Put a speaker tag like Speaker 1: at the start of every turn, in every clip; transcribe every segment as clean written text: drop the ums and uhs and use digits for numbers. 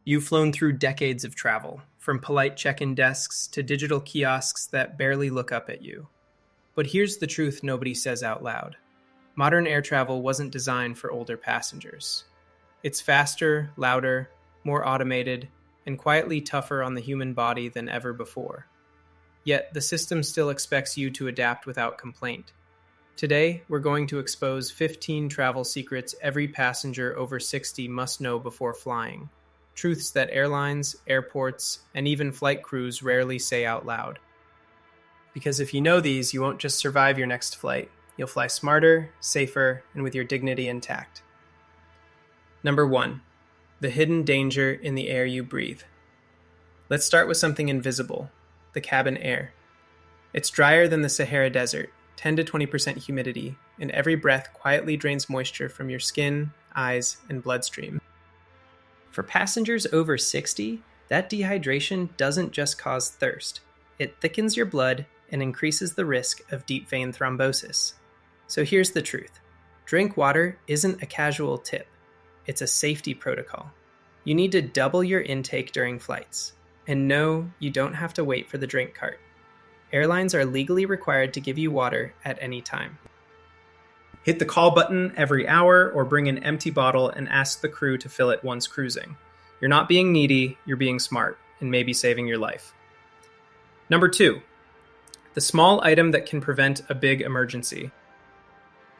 Speaker 1: You've flown through decades of travel, from polite check-in desks to digital kiosks that barely look up at you. But here's the truth nobody says out loud. Modern air travel wasn't designed for older passengers. It's faster, louder, more automated, and quietly tougher on the human body than ever before. Yet, the system still expects you to adapt without complaint. Today, we're going to expose 15 travel secrets every passenger over 60 must know before flying. Truths that airlines, airports, and even flight crews rarely say out loud. Because if you know these, you won't just survive your next flight. You'll fly smarter, safer, and with your dignity intact. Number 1. The hidden danger in the air you breathe. Let's start with something invisible, the cabin air. It's drier than the Sahara Desert, 10 to 20% humidity, and every breath quietly drains moisture from your skin, eyes, and bloodstream. For passengers over 60, that dehydration doesn't just cause thirst. It thickens your blood and increases the risk of deep vein thrombosis. So here's the truth. Drink water isn't a casual tip. It's a safety protocol. You need to double your intake during flights. And no, you don't have to wait for the drink cart. Airlines are legally required to give you water at any time. Hit the call button every hour or bring an empty bottle and ask the crew to fill it once cruising. You're not being needy, you're being smart, and maybe saving your life. Number 2, the small item that can prevent a big emergency.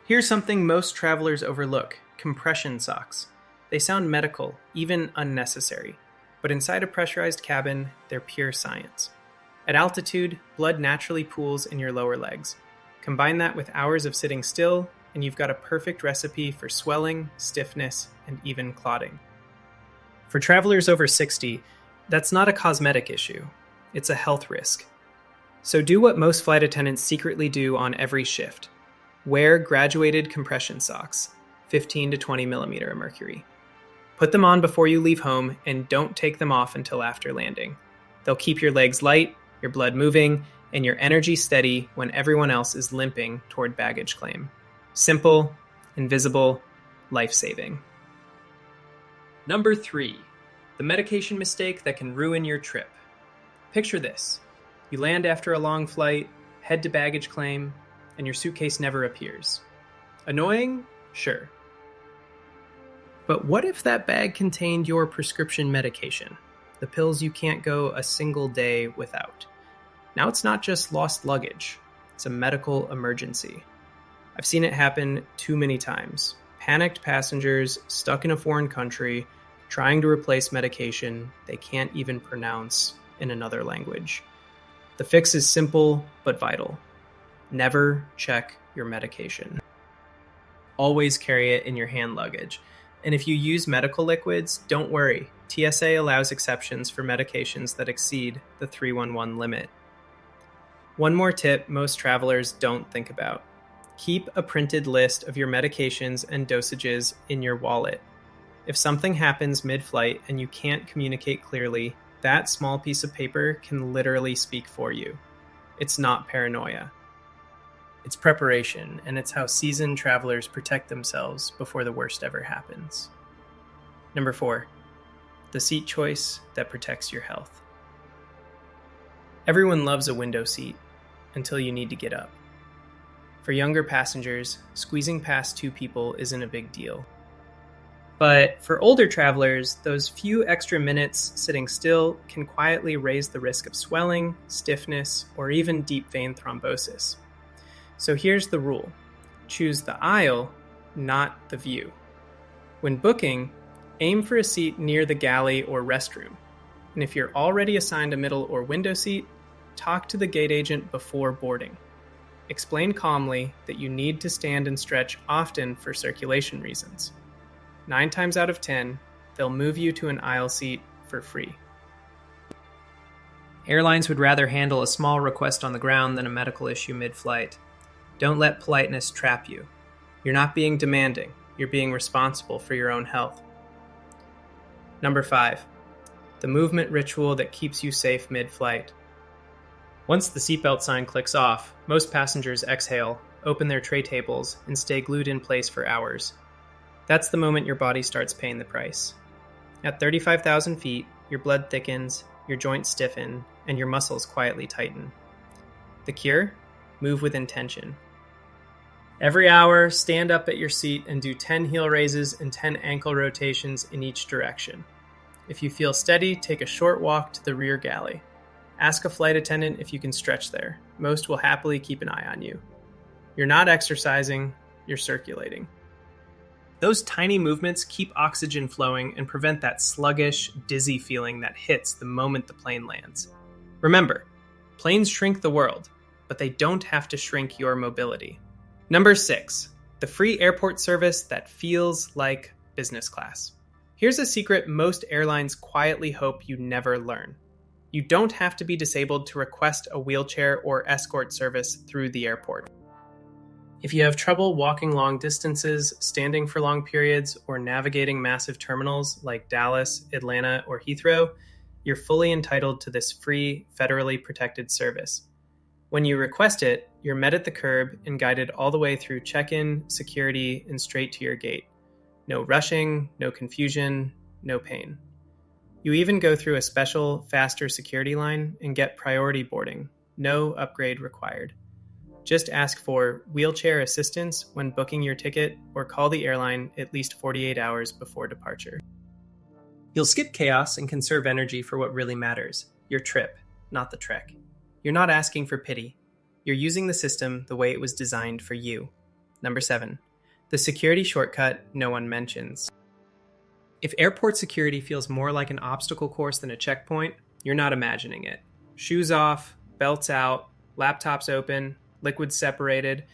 Speaker 1: Here's something most travelers overlook: compression socks. They sound medical, even unnecessary, but inside a pressurized cabin, they're pure science. At altitude, blood naturally pools in your lower legs. Combine that with hours of sitting still, and you've got a perfect recipe for swelling, stiffness, and even clotting. For travelers over 60, that's not a cosmetic issue. It's a health risk. So do what most flight attendants secretly do on every shift. Wear graduated compression socks, 15 to 20 millimeter of mercury. Put them on before you leave home and don't take them off until after landing. They'll keep your legs light, your blood moving, and your energy steady when everyone else is limping toward baggage claim. Simple, invisible, life-saving. Number 3, the medication mistake that can ruin your trip. Picture this. You land after a long flight, head to baggage claim, and your suitcase never appears. Annoying? Sure. But what if that bag contained your prescription medication? The pills you can't go a single day without. Now it's not just lost luggage. It's a medical emergency. I've seen it happen too many times. Panicked passengers stuck in a foreign country trying to replace medication they can't even pronounce in another language. The fix is simple but vital. Never check your medication. Always carry it in your hand luggage. And if you use medical liquids, don't worry. TSA allows exceptions for medications that exceed the 311 limit. One more tip most travelers don't think about. Keep a printed list of your medications and dosages in your wallet. If something happens mid-flight and you can't communicate clearly, that small piece of paper can literally speak for you. It's not paranoia. It's preparation, and it's how seasoned travelers protect themselves before the worst ever happens. Number 4, the seat choice that protects your health. Everyone loves a window seat until you need to get up. For younger passengers, squeezing past 2 people isn't a big deal. But for older travelers, those few extra minutes sitting still can quietly raise the risk of swelling, stiffness, or even deep vein thrombosis. So here's the rule. Choose the aisle, not the view. When booking, aim for a seat near the galley or restroom. And if you're already assigned a middle or window seat, talk to the gate agent before boarding. Explain calmly that you need to stand and stretch often for circulation reasons. 9 times out of 10, they'll move you to an aisle seat for free. Airlines would rather handle a small request on the ground than a medical issue mid-flight. Don't let politeness trap you. You're not being demanding. You're being responsible for your own health. Number 5, the movement ritual that keeps you safe mid-flight. Once the seatbelt sign clicks off, most passengers exhale, open their tray tables, and stay glued in place for hours. That's the moment your body starts paying the price. At 35,000 feet, your blood thickens, your joints stiffen, and your muscles quietly tighten. The cure? Move with intention. Every hour, stand up at your seat and do 10 heel raises and 10 ankle rotations in each direction. If you feel steady, take a short walk to the rear galley. Ask a flight attendant if you can stretch there. Most will happily keep an eye on you. You're not exercising, you're circulating. Those tiny movements keep oxygen flowing and prevent that sluggish, dizzy feeling that hits the moment the plane lands. Remember, planes shrink the world, but they don't have to shrink your mobility. Number 6, the free airport service that feels like business class. Here's a secret most airlines quietly hope you never learn. You don't have to be disabled to request a wheelchair or escort service through the airport. If you have trouble walking long distances, standing for long periods, or navigating massive terminals like Dallas, Atlanta, or Heathrow, you're fully entitled to this free, federally protected service. When you request it, you're met at the curb and guided all the way through check-in, security, and straight to your gate. No rushing, no confusion, no pain. You even go through a special, faster security line and get priority boarding. No upgrade required. Just ask for wheelchair assistance when booking your ticket or call the airline at least 48 hours before departure. You'll skip chaos and conserve energy for what really matters, your trip, not the trek. You're not asking for pity. You're using the system the way it was designed for you. Number 7, the security shortcut no one mentions. If airport security feels more like an obstacle course than a checkpoint, you're not imagining it. Shoes off, belts out, laptops open, liquids separated,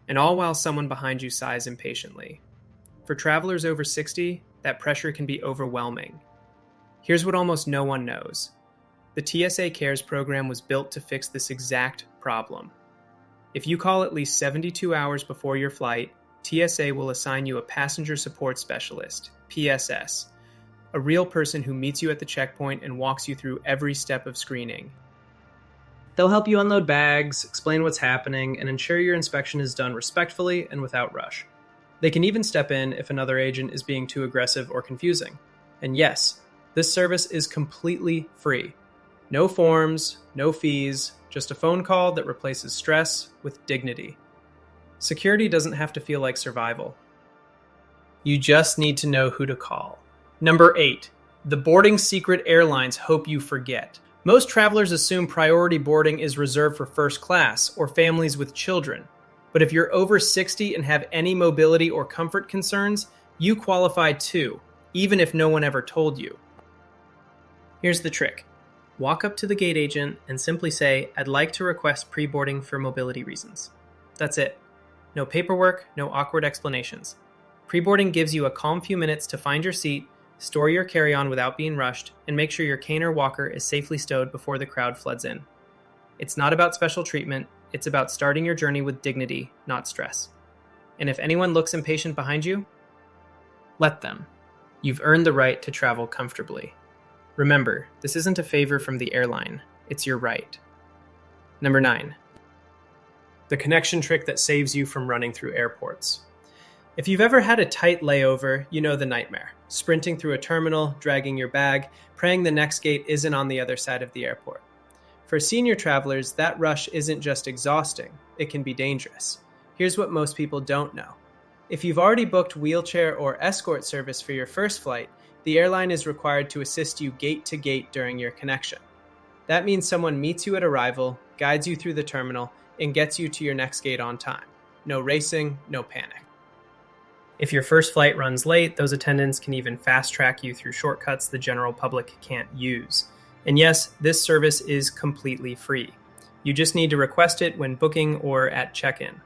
Speaker 1: and all while someone behind you sighs impatiently. For travelers over 60, that pressure can be overwhelming. Here's what almost no one knows. The TSA Cares program was built to fix this exact problem. If you call at least 72 hours before your flight, TSA will assign you a passenger support specialist, PSS, a real person who meets you at the checkpoint and walks you through every step of screening. They'll help you unload bags, explain what's happening, and ensure your inspection is done respectfully and without rush. They can even step in if another agent is being too aggressive or confusing. And yes, this service is completely free. No forms, no fees, just a phone call that replaces stress with dignity. Security doesn't have to feel like survival. You just need to know who to call. Number 8, the boarding secret airlines hope you forget. Most travelers assume priority boarding is reserved for first class or families with children. But if you're over 60 and have any mobility or comfort concerns, you qualify too, even if no one ever told you. Here's the trick. Walk up to the gate agent and simply say, "I'd like to request pre-boarding for mobility reasons." That's it. No paperwork, no awkward explanations. Pre-boarding gives you a calm few minutes to find your seat, store your carry-on without being rushed, and make sure your cane or walker is safely stowed before the crowd floods in. It's not about special treatment, it's about starting your journey with dignity, not stress. And if anyone looks impatient behind you, let them. You've earned the right to travel comfortably. Remember, this isn't a favor from the airline, it's your right. Number 9, the connection trick that saves you from running through airports. If you've ever had a tight layover, you know the nightmare. Sprinting through a terminal, dragging your bag, praying the next gate isn't on the other side of the airport. For senior travelers, that rush isn't just exhausting, it can be dangerous. Here's what most people don't know. If you've already booked wheelchair or escort service for your first flight, the airline is required to assist you gate to gate during your connection. That means someone meets you at arrival, guides you through the terminal, and gets you to your next gate on time. No racing, no panic. If your first flight runs late, those attendants can even fast-track you through shortcuts the general public can't use. And yes, this service is completely free. You just need to request it when booking or at check-in.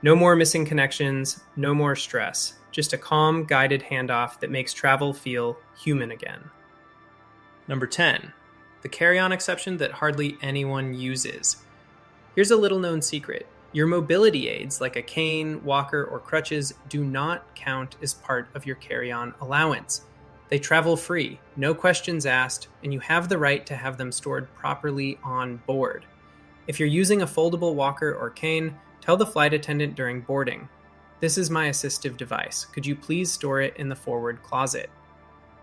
Speaker 1: No more missing connections, no more stress. Just a calm, guided handoff that makes travel feel human again. Number 10, the carry-on exception that hardly anyone uses. Here's a little-known secret. Your mobility aids, like a cane, walker, or crutches, do not count as part of your carry-on allowance. They travel free, no questions asked, and you have the right to have them stored properly on board. If you're using a foldable walker or cane, tell the flight attendant during boarding, "This is my assistive device. Could you please store it in the forward closet?"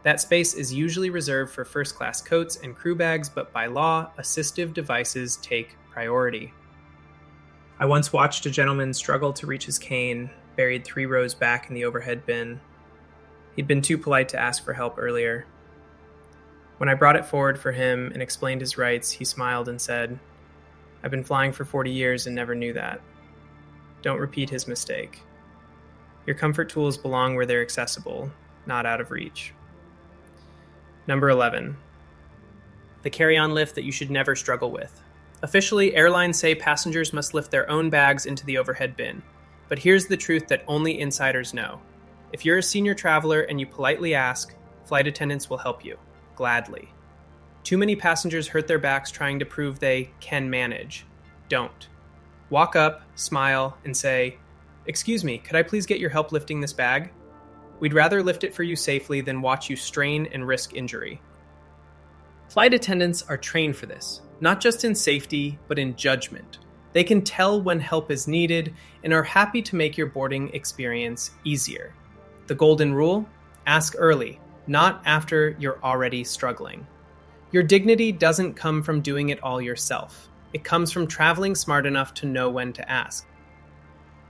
Speaker 1: That space is usually reserved for first-class coats and crew bags, but by law, assistive devices take priority. I once watched a gentleman struggle to reach his cane, buried 3 rows back in the overhead bin. He'd been too polite to ask for help earlier. When I brought it forward for him and explained his rights, he smiled and said, "I've been flying for 40 years and never knew that." Don't repeat his mistake. Your comfort tools belong where they're accessible, not out of reach. Number 11. The carry-on lift that you should never struggle with. Officially, airlines say passengers must lift their own bags into the overhead bin. But here's the truth that only insiders know. If you're a senior traveler and you politely ask, flight attendants will help you, gladly. Too many passengers hurt their backs trying to prove they can manage. Don't. Walk up, smile, and say, "Excuse me, could I please get your help lifting this bag? We'd rather lift it for you safely than watch you strain and risk injury." Flight attendants are trained for this, not just in safety, but in judgment. They can tell when help is needed and are happy to make your boarding experience easier. The golden rule? Ask early, not after you're already struggling. Your dignity doesn't come from doing it all yourself. It comes from traveling smart enough to know when to ask.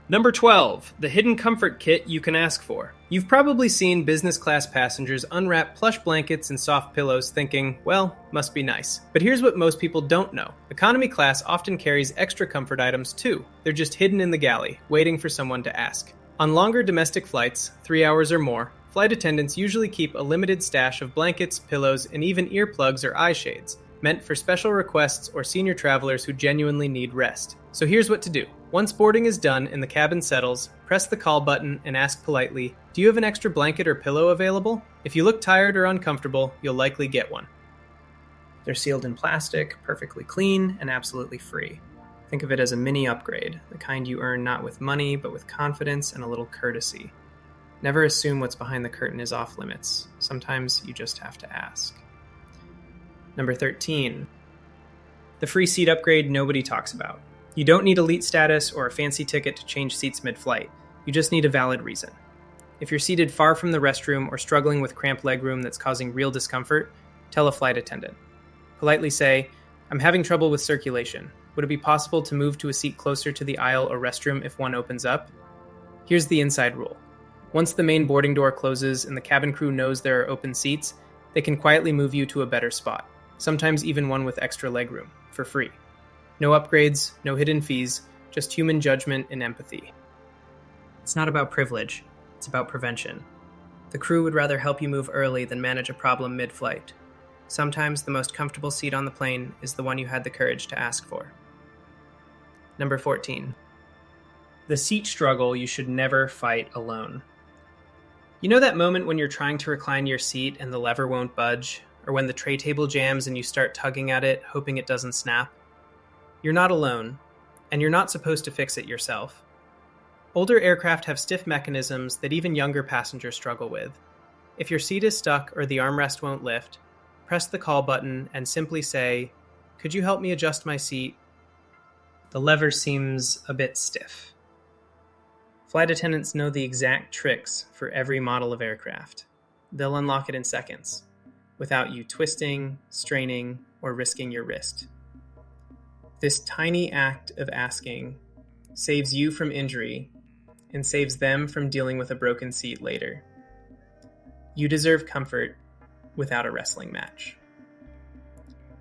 Speaker 1: Number 12, the hidden comfort kit you can ask for. You've probably seen business class passengers unwrap plush blankets and soft pillows thinking, well, must be nice. But here's what most people don't know. Economy class often carries extra comfort items too. They're just hidden in the galley, waiting for someone to ask. On longer domestic flights, 3 hours or more, flight attendants usually keep a limited stash of blankets, pillows, and even earplugs or eye shades, meant for special requests or senior travelers who genuinely need rest. So here's what to do. Once boarding is done and the cabin settles, press the call button and ask politely, "Do you have an extra blanket or pillow available?" If you look tired or uncomfortable, you'll likely get one. They're sealed in plastic, perfectly clean, and absolutely free. Think of it as a mini upgrade, the kind you earn not with money, but with confidence and a little courtesy. Never assume what's behind the curtain is off limits. Sometimes you just have to ask. Number 13. The free seat upgrade nobody talks about. You don't need elite status or a fancy ticket to change seats mid-flight. You just need a valid reason. If you're seated far from the restroom or struggling with cramped legroom that's causing real discomfort, tell a flight attendant. Politely say, "I'm having trouble with circulation. Would it be possible to move to a seat closer to the aisle or restroom if one opens up?" Here's the inside rule. Once the main boarding door closes and the cabin crew knows there are open seats, they can quietly move you to a better spot, sometimes even one with extra legroom, for free. No upgrades, no hidden fees, just human judgment and empathy. It's not about privilege, it's about prevention. The crew would rather help you move early than manage a problem mid-flight. Sometimes the most comfortable seat on the plane is the one you had the courage to ask for. Number 14. The seat struggle you should never fight alone. You know that moment when you're trying to recline your seat and the lever won't budge, or when the tray table jams and you start tugging at it, hoping it doesn't snap? You're not alone, and you're not supposed to fix it yourself. Older aircraft have stiff mechanisms that even younger passengers struggle with. If your seat is stuck or the armrest won't lift, press the call button and simply say, "Could you help me adjust my seat?" The lever seems a bit stiff. Flight attendants know the exact tricks for every model of aircraft. They'll unlock it in seconds, without you twisting, straining, or risking your wrist. This tiny act of asking saves you from injury and saves them from dealing with a broken seat later. You deserve comfort without a wrestling match.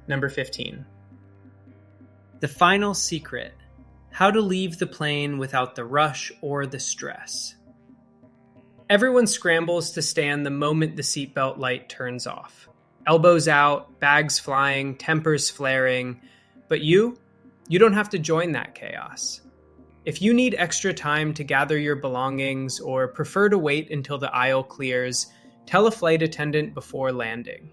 Speaker 1: Number 15. The final secret: how to leave the plane without the rush or the stress. Everyone scrambles to stand the moment the seatbelt light turns off. Elbows out, bags flying, tempers flaring. But you don't have to join that chaos. If you need extra time to gather your belongings or prefer to wait until the aisle clears, tell a flight attendant before landing.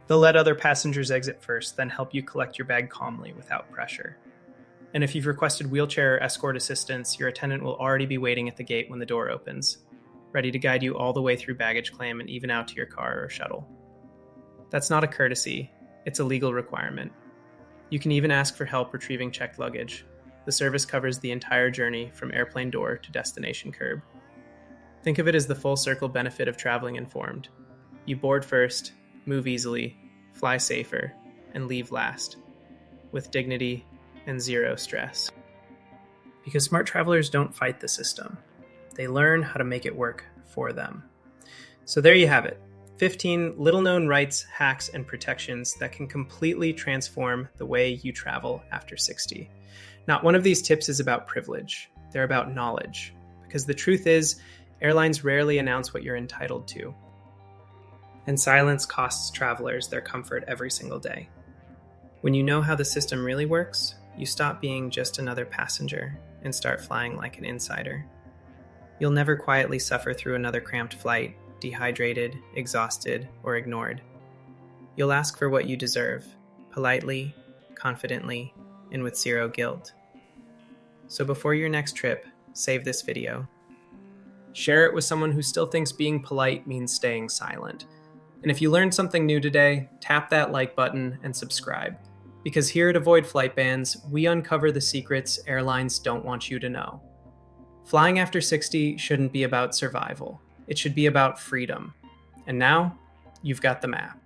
Speaker 1: They'll let other passengers exit first, then help you collect your bag calmly without pressure. And if you've requested wheelchair or escort assistance, your attendant will already be waiting at the gate when the door opens, ready to guide you all the way through baggage claim and even out to your car or shuttle. That's not a courtesy, it's a legal requirement. You can even ask for help retrieving checked luggage. The service covers the entire journey from airplane door to destination curb. Think of it as the full circle benefit of traveling informed. You board first, move easily, fly safer, and leave last, with dignity and zero stress. Because smart travelers don't fight the system. They learn how to make it work for them. So there you have it. 15 little-known rights, hacks, and protections that can completely transform the way you travel after 60. Not one of these tips is about privilege. They're about knowledge. Because the truth is, airlines rarely announce what you're entitled to. And silence costs travelers their comfort every single day. When you know how the system really works, you stop being just another passenger and start flying like an insider. You'll never quietly suffer through another cramped flight, dehydrated, exhausted, or ignored. You'll ask for what you deserve, politely, confidently, and with zero guilt. So before your next trip, save this video. Share it with someone who still thinks being polite means staying silent. And if you learned something new today, tap that like button and subscribe. Because here at Avoid Flight Bans, we uncover the secrets airlines don't want you to know. Flying after 60 shouldn't be about survival. It should be about freedom. And now, you've got the map.